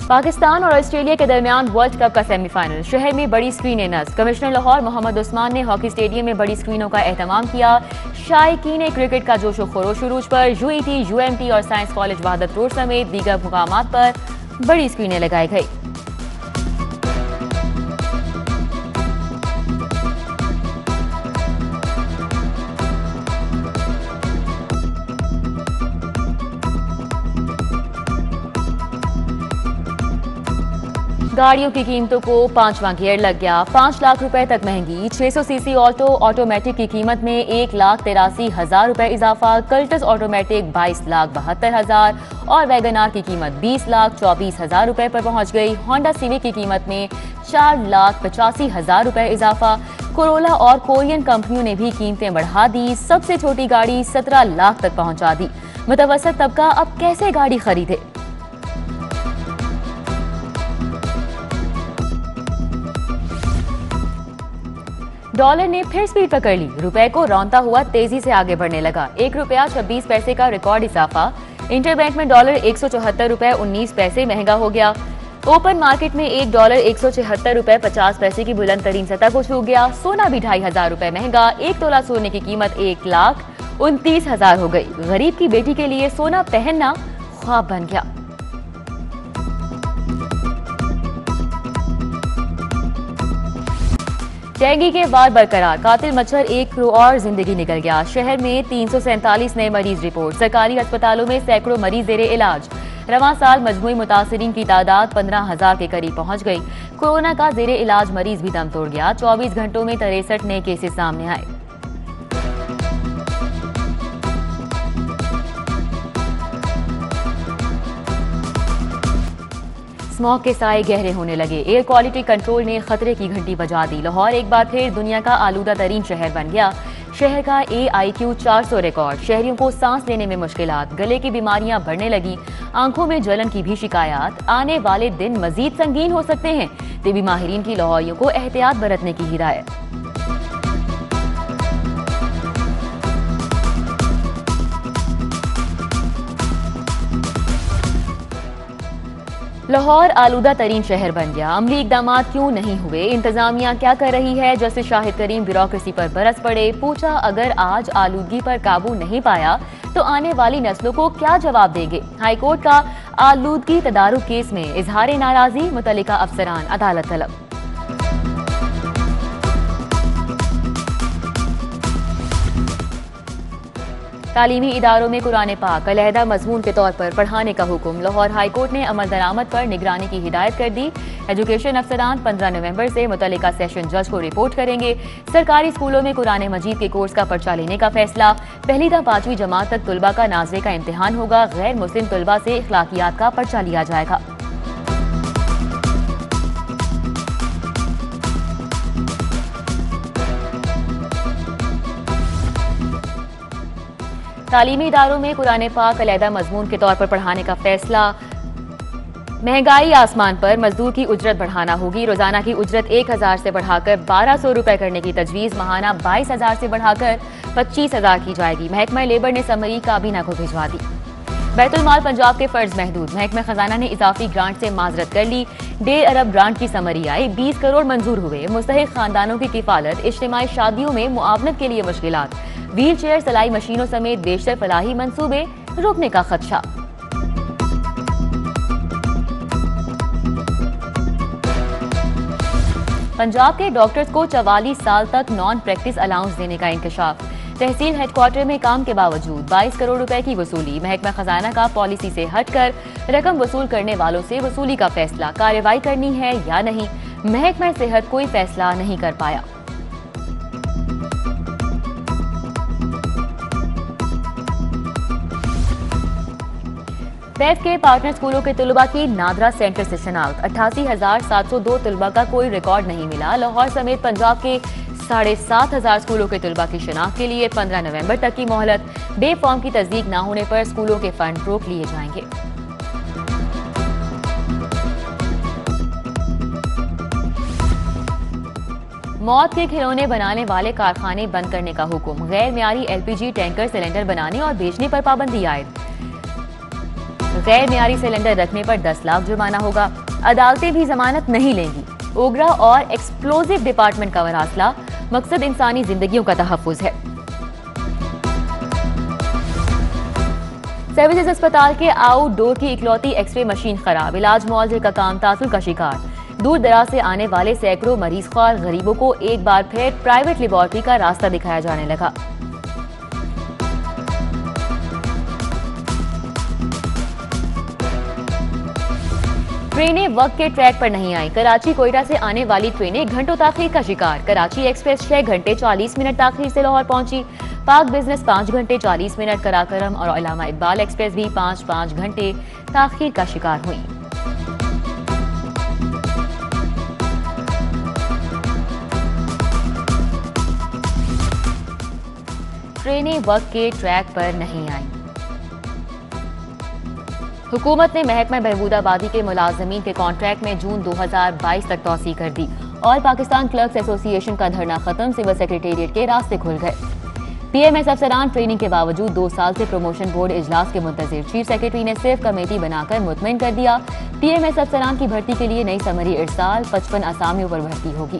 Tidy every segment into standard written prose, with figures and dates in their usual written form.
पाकिस्तान और ऑस्ट्रेलिया के दरमियान वर्ल्ड कप का सेमीफाइनल। शहर में बड़ी स्क्रीनें नस्ब। कमिश्नर लाहौर मोहम्मद उस्मान ने हॉकी स्टेडियम में बड़ी स्क्रीनों का एहतमाम किया। शायकीन क्रिकेट का जोशो खरोश उरूज पर यूईटी, यूएमटी और साइंस कॉलेज वहादत रोड समेत दीगर मुकामात पर बड़ी स्क्रीनें लगाई गई। गाड़ियों की कीमतों को 5वां गियर लग गया। 5 लाख रुपए तक महंगी 600 सीसी ऑल्टो ऑटोमेटिक की कीमत में 1,83,000 रुपए इजाफा। कल्टस ऑटोमेटिक 22,72,000 और वैगनार की कीमत 20,24,000 रुपए पर पहुंच गई। होंडा सिविक की कीमत में 4,85,000 रुपए इजाफा। कोरोला और कोरियन कंपनियों ने भी कीमतें बढ़ा दी। सबसे छोटी गाड़ी 17 लाख तक पहुंचा दी। मुतवसत तबका अब कैसे गाड़ी खरीदे? डॉलर ने फिर स्पीड पकड़ ली। रुपए को रौंदता हुआ तेजी से आगे बढ़ने लगा। 1 रुपया 26 पैसे का रिकॉर्ड इजाफा। इंटरबैंक में डॉलर 174 रुपए 19 पैसे महंगा हो गया। ओपन मार्केट में $1 176 रुपए 50 पैसे की बुलंद तरीन सतह को छू गया। सोना भी 2,500 रुपए महंगा। 1 तोला सोने की कीमत 1,29,000 हो गई। गरीब की बेटी के लिए सोना पहनना ख्वाब बन गया। डेंगू के वार बरकरार। कातिल मच्छर एक और जिंदगी निकल गया। शहर में 347 नए मरीज रिपोर्ट। सरकारी अस्पतालों में सैकड़ों मरीज जेरे इलाज। रवां साल मजमूई मुतासरीन की तादाद 15,000 के करीब पहुंच गई। कोरोना का जेरे इलाज मरीज भी दम तोड़ गया। 24 घंटों में 63 नए केसेस सामने आए। स्मॉग के साए गहरे होने लगे। एयर क्वालिटी कंट्रोल ने खतरे की घंटी बजा दी। लाहौर एक बार फिर दुनिया का आलूदा तरीन शहर बन गया। शहर का AIQ 400 रिकॉर्ड। शहरियों को सांस लेने में मुश्किलात, गले की बीमारियां बढ़ने लगी। आंखों में जलन की भी शिकायत। आने वाले दिन मजीद संगीन हो सकते हैं। तिबी माहिरीन की लाहौरियों को एहतियात बरतने की हिदायत। लाहौर आलूदा तरीन शहर बन गया। अमली इकदाम क्यों नहीं हुए? इंतजामिया क्या कर रही है? जस्टिस शाहिद करीम ब्यूरोक्रेसी पर बरस पड़े। पूछा, अगर आज आलूदगी पर काबू नहीं पाया तो आने वाली नस्लों को क्या जवाब देंगे? हाईकोर्ट का आलूदगी तदारुक केस में इजहार नाराजगी। मुतल्लिका अफसरान अदालत तलब। तालीमी इदारों में कुरान पाक अलहदा मजमून के तौर पर पढ़ाने का हुक्म। लाहौर हाईकोर्ट ने अमल दरामद पर निगरानी की हिदायत कर दी। एजुकेशन अफसरान 15 नवंबर से मुतल्लिका सेशन जज को रिपोर्ट करेंगे। सरकारी स्कूलों में कुरान मजीद के कोर्स का पर्चा लेने का फैसला। पहली था 5वीं जमात तक तुलबा का नाज़रे का इम्तिहान होगा। गैर मुस्लिम तुलबा से इखलाकियात का पर्चा लिया जाएगा। तालीमी इदारों में कुरान पाक अलहदा मजमून के तौर पर पढ़ाने का फैसला। महंगाई आसमान पर, मजदूर की उजरत बढ़ाना होगी। रोजाना की उजरत 1,000 से बढ़ाकर 1,200 रुपए करने की तजवीज। माहाना 22,000 से बढ़ाकर 25,000 की जाएगी। महकमा लेबर ने समरी काबीना को भिजवा दी। बैतुल माल पंजाब के फर्ज महदूद। महकमा खजाना ने इजाफी ग्रांट से माजरत कर ली। 1.5 अरब ग्रांट की समरी आई। 20 करोड़ मंजूर हुए। मुस्तहिक खानदानों की किफालत। इज्तिमाई शादियों में मुआवनत के लिए मुश्किलात। व्हील चेयर, सिलाई मशीनों समेत बेशतर फलाही मंसूबे रुकने का खदशा। पंजाब के डॉक्टर्स को 44 साल तक नॉन प्रैक्टिस अलाउंस देने का इंकशाफ। तहसील हेडक्वार्टर में काम के बावजूद 22 करोड़ रुपए की वसूली। महकमा खजाना का पॉलिसी से हटकर रकम वसूल करने वालों से वसूली का फैसला। कार्रवाई करनी है या नहीं? महकमा सेहत कोई फैसला नहीं कर पाया। पैफ के पार्टनर स्कूलों के तुलबा की नादरा सेंटर से शनाख्त। 88,702 तुलबा का कोई रिकॉर्ड नहीं मिला। लाहौर समेत पंजाब के 7,500 स्कूलों के तुलबा की शनाख्त के लिए 15 नवंबर तक की मोहलत। बे फॉर्म की तस्दीक न होने पर स्कूलों के फंड रोक लिए जाएंगे। मौत के खिलौने बनाने वाले कारखाने बंद करने का हुक्म। गैर मियारी LPG टैंकर सिलेंडर बनाने और बेचने पर पाबंदी आयद। गैर मियारी सिलेंडर रखने पर 10 लाख जुर्माना होगा। अदालतें भी जमानत नहीं लेंगी। ओगरा और एक्सप्लोजिव डिपार्टमेंट का मरासला, मकसद इंसानी जिंदगियों का तहफ्फुज है। सर्विसेज अस्पताल के आउटडोर की इकलौती एक्सरे मशीन खराब, इलाज मुआवजे का काम तासुल का शिकार। दूर दराज से आने वाले सैकड़ों मरीज ख्वार गरीबों को एक बार फिर प्राइवेट लेबोरेटरी का रास्ता दिखाया जाने लगा। ट्रेनें वक्त के ट्रैक पर नहीं आई, कराची कोयटा से आने वाली ट्रेनें घंटों ताखीर का शिकार। कराची एक्सप्रेस 6 घंटे 40 मिनट ताखीर से लाहौर पहुंची। पाक बिजनेस 5 घंटे 40 मिनट, कराकरम और अल्लामा इकबाल एक्सप्रेस भी 5-5 घंटे ताखीर का शिकार हुई। ट्रेनें वक्त के ट्रैक पर नहीं आई। हुकूमत ने महकमा बहबूदाबादी के मुलाजमीन के कॉन्ट्रैक्ट में जून 2022 तक तौसी कर दी। और पाकिस्तान क्लर्क्स एसोसिएशन का धरना खत्म, सिविल सेक्रेटेरिएट के रास्ते खुल गए। पीएमएस अफसरान ट्रेनिंग के बावजूद 2 साल से प्रमोशन बोर्ड इजलास के मुंतजिर, चीफ सेक्रेटरी ने सिर्फ कमेटी बनाकर मुतमईन कर दिया। पीएमएस अफसरान की भर्ती के लिए नई समरी इरसाल, 55 असामियों पर भर्ती होगी।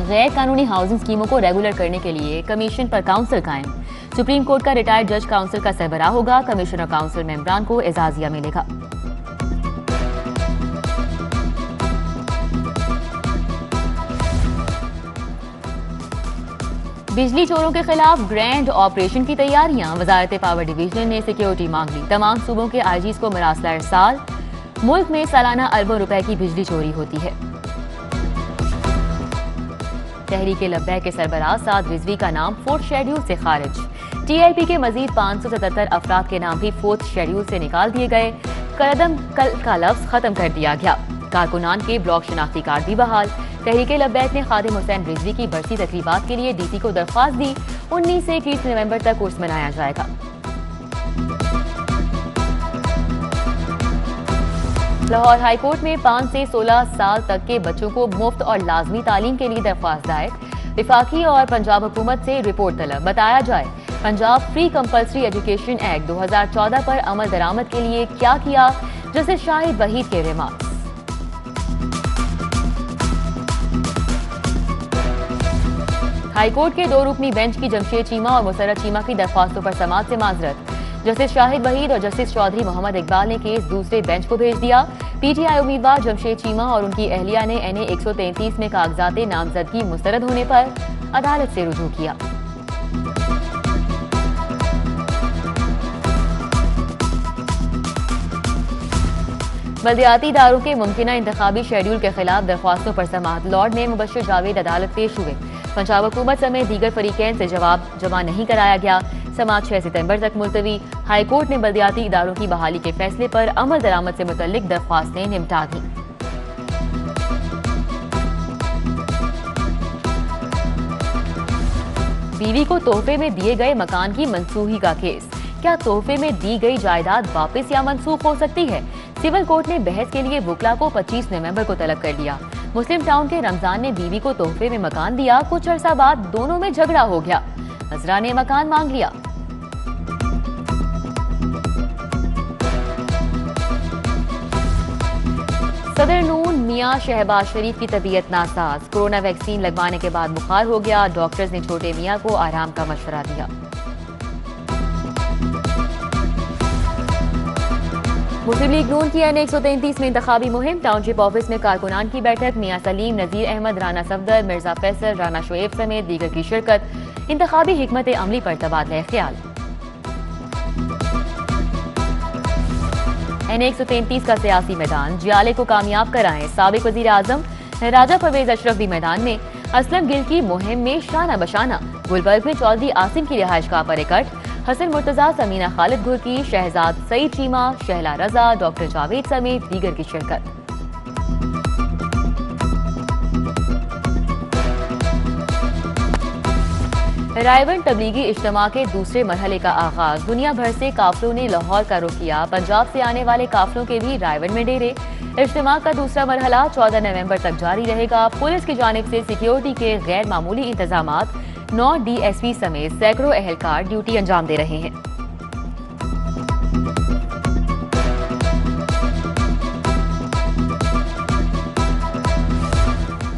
गैर कानूनी हाउसिंग स्कीमों को रेगुलर करने के लिए कमीशन पर काउंसिल कायम। सुप्रीम कोर्ट का रिटायर्ड जज काउंसिल का सरबराह होगा। कमिश्नर काउंसिल मेंबरान को एजाजिया मिलेगा। बिजली चोरों के खिलाफ ग्रैंड ऑपरेशन की तैयारियां, वजारत पावर डिवीजन ने सिक्योरिटी मांग ली। तमाम सूबों के आईजीज को मरासला इरसाल। मुल्क में सालाना अरबों रुपए की बिजली चोरी होती है। तहरीके लब्बैक के सरबराह साद रिजवी का नाम 4th शेड्यूल से खारिज। टीएलपी के मजीद 577 अफराद के नाम भी 4th शेड्यूल से निकाल दिए गए। करदम कल का लफ्ज खत्म कर दिया गया। कारकुनान के ब्लॉक शनाख्ती कार्ड भी बहाल। तहरीके लब्बैक ने खादिम हुसैन रिजवी की बरसी तकरीबात के लिए डीसी को दरख्वास्त दी। 19 से 30 नवंबर तक उर्स मनाया जाएगा। लाहौर हाईकोर्ट में 5 से 16 साल तक के बच्चों को मुफ्त और लाजमी तालीम के लिए दरख्वास्त दायर। विफाकी और पंजाब हुकूमत से रिपोर्ट तलब। बताया जाए Punjab free compulsory education act 2014 पर अमल दरामद के लिए क्या किया। जस्टिस शाहिद वहीद के रिमार्क्स। हाईकोर्ट के 2 रुकनी बेंच की जमशेद चीमा और मुसर्रत चीमा की दरख्वास्तों पर समाअत से माजरत। जस्टिस शाहिद वहीद और जस्टिस चौधरी मोहम्मद इकबाल ने केस दूसरे बेंच को भेज दिया। पीटीआई उम्मीदवार जमशेद चीमा और उनकी अहलिया ने NA 133 में कागजात नामजदगी मुस्तरद होने पर अदालत से रुजू किया। बल्दियाती इदारों के मुमकिना इंतखाबी शेड्यूल के खिलाफ दरख्वास्तों पर समाअत। लॉर्ड में मुबश्शिर जावेद अदालत पेश हुए। पंजाब हुकूमत समेत दीगर फरीकैन से जवाब जमा नहीं कराया गया। समाअत 6 सितंबर तक मुलतवी। हाईकोर्ट ने बल्दियाती इदारों की बहाली के फैसले पर अमल दरामद से मुतल्लिक दरख्वास्तें निपटा दी। बीवी को तोहफे में दिए गए मकान की मनसूखी का केस। क्या तोहफे में दी गई जायदाद वापस या मनसूख हो सकती है? सिविल कोर्ट ने बहस के लिए बुकला को 25 नवंबर को तलब कर लिया। मुस्लिम टाउन के रमजान ने बीवी को तोहफे में मकान दिया। कुछ अरसा बाद दोनों में झगड़ा हो गया। हजरा ने मकान मांग लिया। सदर नून मियां शहबाज शरीफ की तबीयत नासाज। कोरोना वैक्सीन लगवाने के बाद बुखार हो गया। डॉक्टर्स ने छोटे मियां को आराम का मशवरा दिया। मुस्लिम लीग नून की NA 133 में इंतखाबी मुहिम। टाउनशिप ऑफिस में कारकुनान की बैठक। मियां सलीम, नजीर अहमद, राना सफदर, मिर्जा फैसल, राना शोएब समेत दीगर की शिरकत। इंतखाबी हिकमत अमली पर तबादला ख्याल। NA 133 का सियासी मैदान। जियाले को कामयाब कराएं। साबिक वजीर आजम राजा परवेज अशरफ भी मैदान में। असलम गिल की मुहिम में शाना बशाना। गुलबर्ग में चौधरी आसिम की रिहाइश गाह पर इकट्ठ। हसन मुर्तजा, समीना खालिद घुरकी, शहजाद सईद चीमा, शहला रजा, डॉक्टर जावेद समेत दीगर की शिरकत। रायवन तबलीगी इज्तिमा के दूसरे मरहले का आगाज। दुनिया भर से काफिलों ने लाहौर का रुख किया। पंजाब से आने वाले काफिलों के भी रायवन में डेरे। इज्तिमा का दूसरा मरहला 14 नवंबर तक जारी रहेगा। पुलिस की जानिब से सिक्योरिटी के गैर मामूली इंतजामात। 9 DSP समेत सैकड़ों एहलकार ड्यूटी अंजाम दे रहे हैं।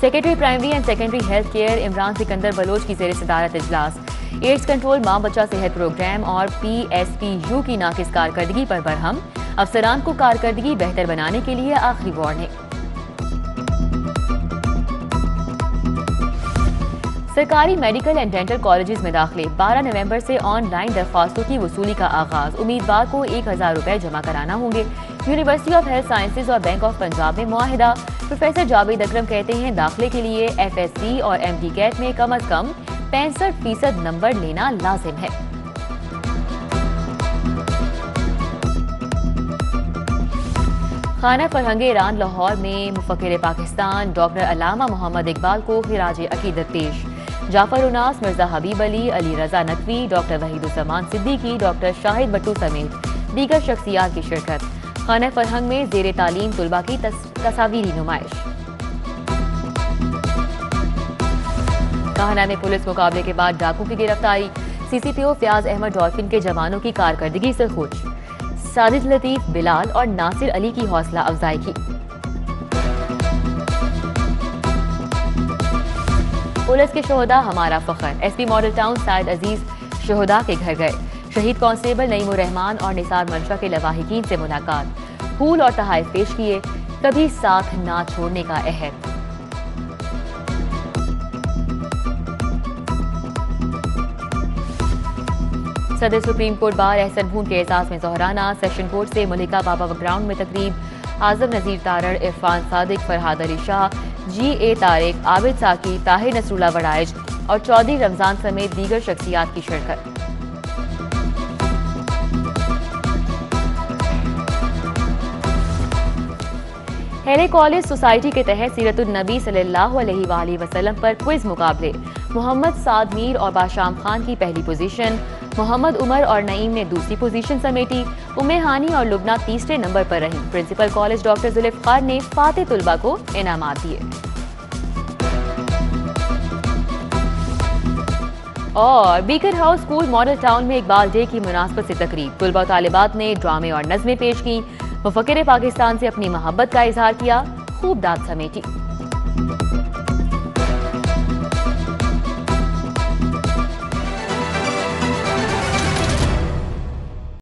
Secretary primary and secondary health care Imran Sikandar Baloch की ज़ेर सदारत इजलास एड्स कंट्रोल मां बच्चा सेहत प्रोग्राम और PSPU की नाकिस कारकर्दगी पर बरहम, अफसरान को कारकर्दगी बेहतर बनाने के लिए आखिरी वार्निंग। सरकारी मेडिकल एंड डेंटल कॉलेजेस में दाखिले 12 नवंबर से ऑनलाइन दरख्वास्तों की वसूली का आगाज। उम्मीदवार को 1000 रुपए जमा कराना होंगे। यूनिवर्सिटी ऑफ हेल्थ साइंसेज और बैंक ऑफ पंजाब में मुआहिदा। प्रोफेसर जावेद अकरम कहते हैं दाखिले के लिए FSC और MD कैट में कम अज कम 65% नंबर लेना लाजिम है। खाना फरहंग ईरान लाहौर में मुफक्किर पाकिस्तान डॉक्टर अल्लामा मोहम्मद इकबाल को खिराज अकीदत पेश। जाफर उनास, मिर्जा हबीब अली, अली रजा नकवी, डॉक्टर वहीदुस्समान सिद्दीकी, डॉक्टर शाहिद भट्टू समेत दीगर शख्सियात की शिरकत। खाना फरहंग में जेर तालीम तुलबा की तस्वीरी नुमाइश। काहना में पुलिस मुकाबले के बाद डाकू की गिरफ्तारी। CCPO फयाज अहमद डॉल्फिन के जवानों की कारकर्दगी से खुश। साजिद लतीफ, बिलाल और नासिर अली की हौसला अफजाई की। पुलिस के शोहदा हमारा फख्र। SP मॉडल टाउन साइद अजीज शोहदा के घर गए। शहीद कांस्टेबल नईमुर रहमान और निसार मंशा के लवाहिकीन से मुलाकात। फूल और तहाइफ पेश किए। कभी साथ ना छोड़ने का अहद। सदर सुप्रीम कोर्ट बार एहसन भून के एहसास में जोहराना। सेशन कोर्ट से मलिका बाबा ग्राउंड में तकरीब। आजम नजीर तारड़, इरफान सादिक, फरहाद अली शाह, GA तारिक, आबिद साकी, ताहिर नसरुल्ला वड़ाइज और चौधरी रमजान समेत दीगर शख्सियात की शिरकत। हेले कॉलेज सोसाइटी के तहत सीरतुन नबी सल्लल्लाहु अलैहि वसल्लम पर क्विज मुकाबले। मोहम्मद साद मीर और बाशाम खान की पहली पोजीशन, मोहम्मद उमर और नईम ने दूसरी पोजीशन समेटी। उम्मे हानी और लुबना तीसरे नंबर पर रही। प्रिंसिपल कॉलेज डॉक्टर जुल्फकार ने फाते तुलबा को इनामात दिए। और beaker house school model town में इकबाल डे की मुनासबत से तकरीब। तुलबा तालिबात ने ड्रामे और नज़में पेश की। मुफक्किर पाकिस्तान से अपनी मोहब्बत का इजहार किया। खूब दाद समेटी।